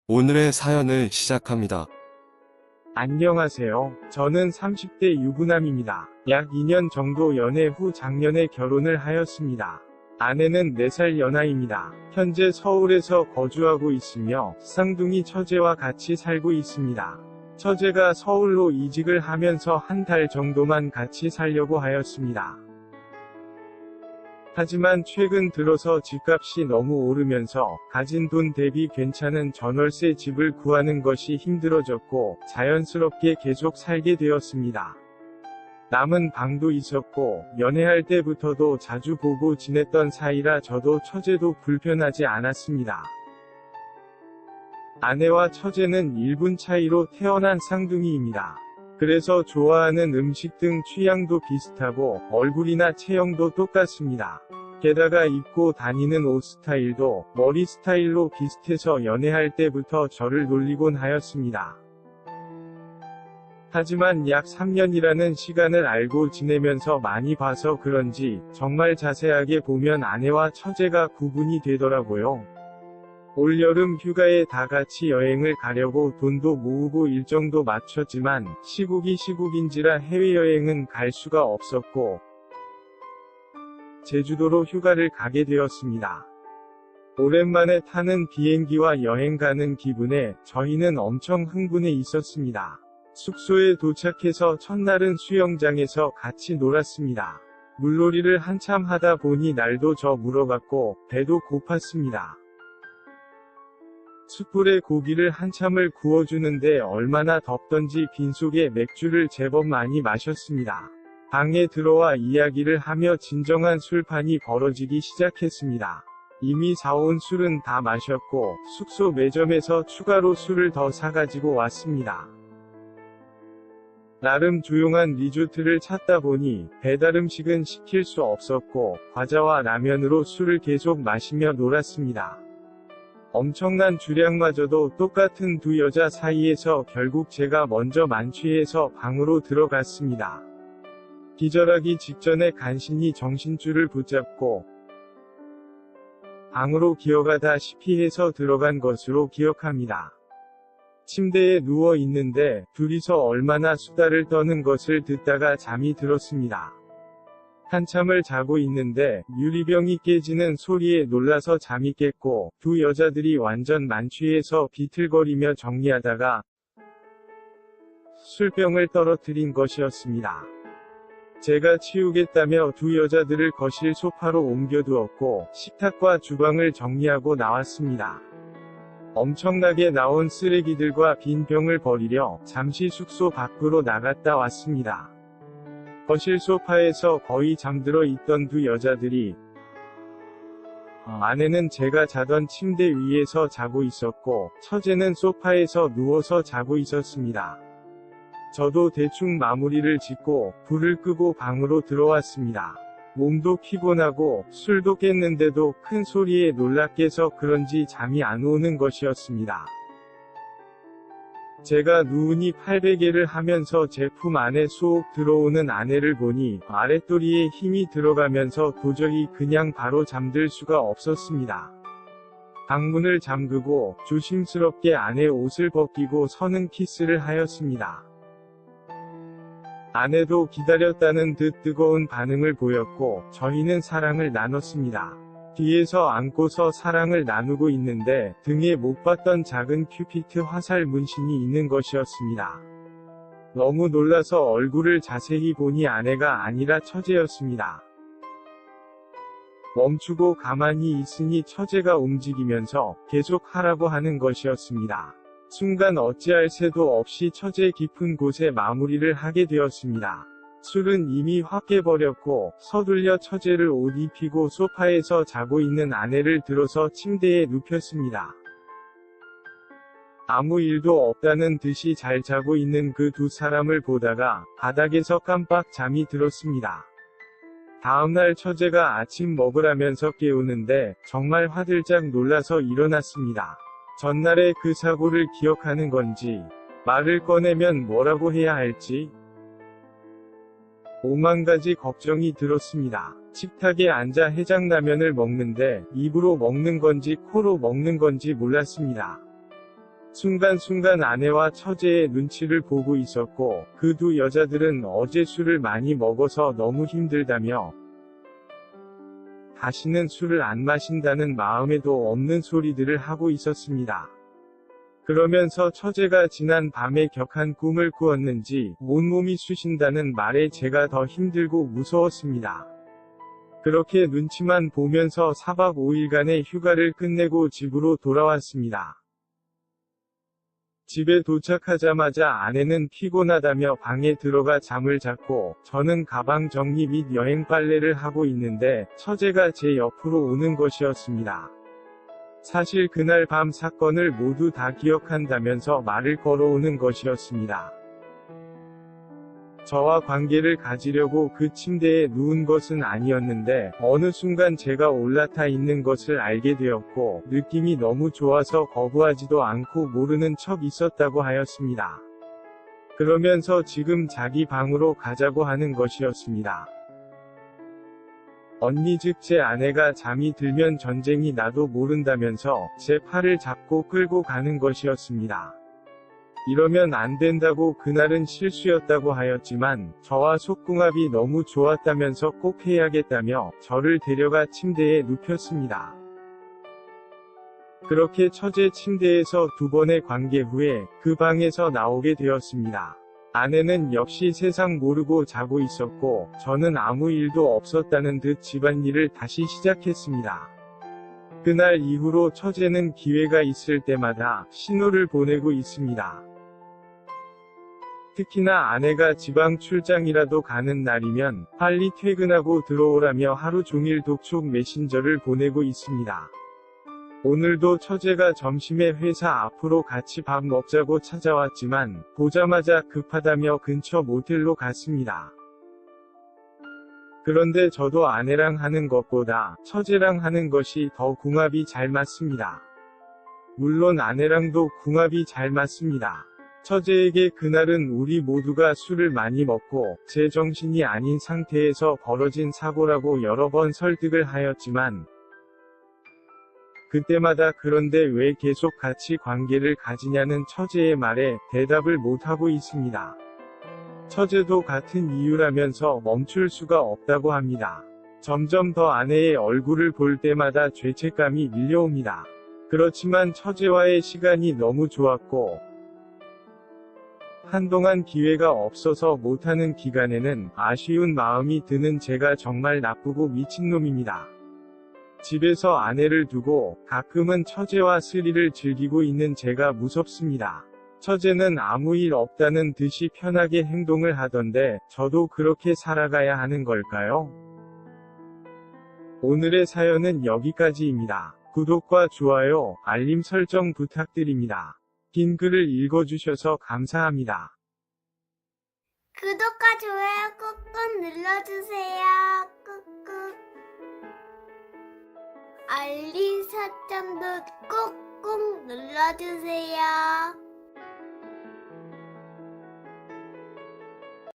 오늘의 사연을 시작합니다. 안녕하세요. 저는 30대 유부남입니다. 약 2년 정도 연애 후 작년에 결혼을 하였습니다. 아내는 4살 연하입니다. 현재 서울에서 거주하고 있으며 쌍둥이 처제와 같이 살고 있습니다. 처제가 서울로 이직을 하면서 한 달 정도만 같이 살려고 하였습니다. 하지만 최근 들어서 집값이 너무 오르면서 가진 돈 대비 괜찮은 전월세 집을 구하는 것이 힘들어졌고 자연스럽게 계속 살게 되었습니다. 남은 방도 있었고 연애할 때부터도 자주 보고 지냈던 사이라 저도 처제도 불편하지 않았습니다. 아내와 처제는 1분 차이로 태어난 쌍둥이입니다. 그래서 좋아하는 음식 등 취향도 비슷하고 얼굴이나 체형도 똑같습니다. 게다가 입고 다니는 옷 스타일도 머리 스타일로 비슷해서 연애할 때부터 저를 놀리곤 하였습니다. 하지만 약 3년이라는 시간을 알고 지내면서 많이 봐서 그런지 정말 자세하게 보면 아내와 처제가 구분이 되더라고요. 올여름 휴가에 다 같이 여행을 가려고 돈도 모으고 일정도 맞췄지만 시국이 시국인지라 해외여행은 갈 수가 없었고 제주도로 휴가를 가게 되었습니다. 오랜만에 타는 비행기와 여행 가는 기분에 저희는 엄청 흥분해 있었습니다. 숙소에 도착해서 첫날은 수영장에서 같이 놀았습니다. 물놀이를 한참 하다 보니 날도 저 물어갔고 배도 고팠습니다. 숯불에 고기를 한참을 구워주는데 얼마나 덥던지 빈속에 맥주를 제법 많이 마셨습니다. 방에 들어와 이야기를 하며 진정한 술판이 벌어지기 시작했습니다. 이미 사온 술은 다 마셨고 숙소 매점에서 추가로 술을 더 사가지고 왔습니다. 나름 조용한 리조트를 찾다 보니 배달음식은 시킬 수 없었고 과자와 라면으로 술을 계속 마시며 놀았습니다. 엄청난 주량마저도 똑같은 두 여자 사이에서 결국 제가 먼저 만취해서 방으로 들어갔습니다. 기절하기 직전에 간신히 정신줄을 붙잡고 방으로 기어가다시피 해서 들어간 것으로 기억합니다. 침대에 누워 있는데 둘이서 얼마나 수다를 떠는 것을 듣다가 잠이 들었습니다. 한참을 자고 있는데 유리병이 깨지는 소리에 놀라서 잠이 깼고 두 여자들이 완전 만취해서 비틀거리며 정리하다가 술병을 떨어뜨린 것이었습니다. 제가 치우겠다며 두 여자들을 거실 소파로 옮겨두었고 식탁과 주방을 정리하고 나왔습니다. 엄청나게 나온 쓰레기들과 빈 병을 버리려 잠시 숙소 밖으로 나갔다 왔습니다. 거실 소파에서 거의 잠들어 있던 두 여자들이 아내는 제가 자던 침대 위에서 자고 있었고 처제는 소파에서 누워서 자고 있었습니다. 저도 대충 마무리를 짓고 불을 끄고 방으로 들어왔습니다. 몸도 피곤하고 술도 깼는데도 큰 소리에 놀라 깨서 그런지 잠이 안 오는 것이었습니다. 제가 누우니 팔베개를 하면서 제품 안에 쏙 들어오는 아내를 보니 아랫도리에 힘이 들어가면서 도저히 그냥 바로 잠들 수가 없었습니다. 방문을 잠그고 조심스럽게 아내 옷을 벗기고 서는 키스를 하였습니다. 아내도 기다렸다는 듯 뜨거운 반응을 보였고 저희는 사랑을 나눴습니다. 뒤에서 안고서 사랑을 나누고 있는데 등에 못 봤던 작은 큐피트 화살 문신이 있는 것이었습니다. 너무 놀라서 얼굴을 자세히 보니 아내가 아니라 처제였습니다. 멈추고 가만히 있으니 처제가 움직이면서 계속 하라고 하는 것이었습니다. 순간 어찌할 새도 없이 처제 깊은 곳에 마무리를 하게 되었습니다. 술은 이미 확 깨버렸고 서둘려 처제를 옷 입히고 소파에서 자고 있는 아내를 들어서 침대에 눕혔습니다. 아무 일도 없다는 듯이 잘 자고 있는 그 두 사람을 보다가 바닥에서 깜빡 잠이 들었습니다. 다음날 처제가 아침 먹으라면서 깨우는데 정말 화들짝 놀라서 일어났습니다. 전날의 그 사고를 기억하는 건지 말을 꺼내면 뭐라고 해야 할지 오만 가지 걱정이 들었습니다. 식탁에 앉아 해장라면을 먹는데 입으로 먹는 건지 코로 먹는 건지 몰랐습니다. 순간순간 아내와 처제의 눈치를 보고 있었고, 그 두 여자들은 어제 술을 많이 먹어서 너무 힘들다며 다시는 술을 안 마신다는 마음에도 없는 소리들을 하고 있었습니다. 그러면서 처제가 지난 밤에 격한 꿈을 꾸었는지 온몸이 쑤신다는 말에 제가 더 힘들고 무서웠습니다. 그렇게 눈치만 보면서 4박 5일간의 휴가를 끝내고 집으로 돌아왔습니다. 집에 도착하자마자 아내는 피곤하다며 방에 들어가 잠을 잤고, 저는 가방 정리 및 여행 빨래를 하고 있는데 처제가 제 옆으로 오는 것이었습니다. 사실 그날 밤 사건을 모두 다 기억한다면서 말을 걸어오는 것이었습니다. 저와 관계를 가지려고 그 침대에 누운 것은 아니었는데 어느 순간 제가 올라타 있는 것을 알게 되었고, 느낌이 너무 좋아서 거부하지도 않고 모르는 척 있었다고 하였습니다. 그러면서 지금 자기 방으로 가자고 하는 것이었습니다. 언니 즉 제 아내가 잠이 들면 전쟁이 나도 모른다면서 제 팔을 잡고 끌고 가는 것이었습니다. 이러면 안 된다고 그날은 실수였다고 하였지만 저와 속궁합이 너무 좋았다면서 꼭 해야겠다며 저를 데려가 침대에 눕혔습니다. 그렇게 처제 침대에서 2번의 관계 후에 그 방에서 나오게 되었습니다. 아내는 역시 세상 모르고 자고 있었고, 저는 아무 일도 없었다는 듯 집안일을 다시 시작했습니다. 그날 이후로 처제는 기회가 있을 때마다 신호를 보내고 있습니다. 특히나 아내가 지방 출장이라도 가는 날이면 빨리 퇴근하고 들어오라며 하루 종일 독촉 메신저를 보내고 있습니다. 오늘도 처제가 점심에 회사 앞으로 같이 밥 먹자고 찾아왔지만 보자마자 급하다며 근처 모텔로 갔습니다. 그런데 저도 아내랑 하는 것보다 처제랑 하는 것이 더 궁합이 잘 맞습니다. 물론 아내랑도 궁합이 잘 맞습니다. 처제에게 그날은 우리 모두가 술을 많이 먹고 제 정신이 아닌 상태에서 벌어진 사고라고 여러 번 설득을 하였지만 그때마다 그런데 왜 계속 같이 관계를 가지냐는 처제의 말에 대답을 못하고 있습니다. 처제도 같은 이유라면서 멈출 수가 없다고 합니다. 점점 더 아내의 얼굴을 볼 때마다 죄책감이 밀려옵니다. 그렇지만 처제와의 시간이 너무 좋았고 한동안 기회가 없어서 못하는 기간에는 아쉬운 마음이 드는 제가 정말 나쁘고 미친놈입니다. 집에서 아내를 두고 가끔은 처제와 스릴을 즐기고 있는 제가 무섭습니다. 처제는 아무 일 없다는 듯이 편하게 행동을 하던데 저도 그렇게 살아가야 하는 걸까요? 오늘의 사연은 여기까지입니다. 구독과 좋아요, 알림 설정 부탁드립니다. 긴 글을 읽어주셔서 감사합니다. 구독과 좋아요 꾹꾹 눌러주세요. 꾹꾹. 알림 설정도 꾹꾹 눌러주세요.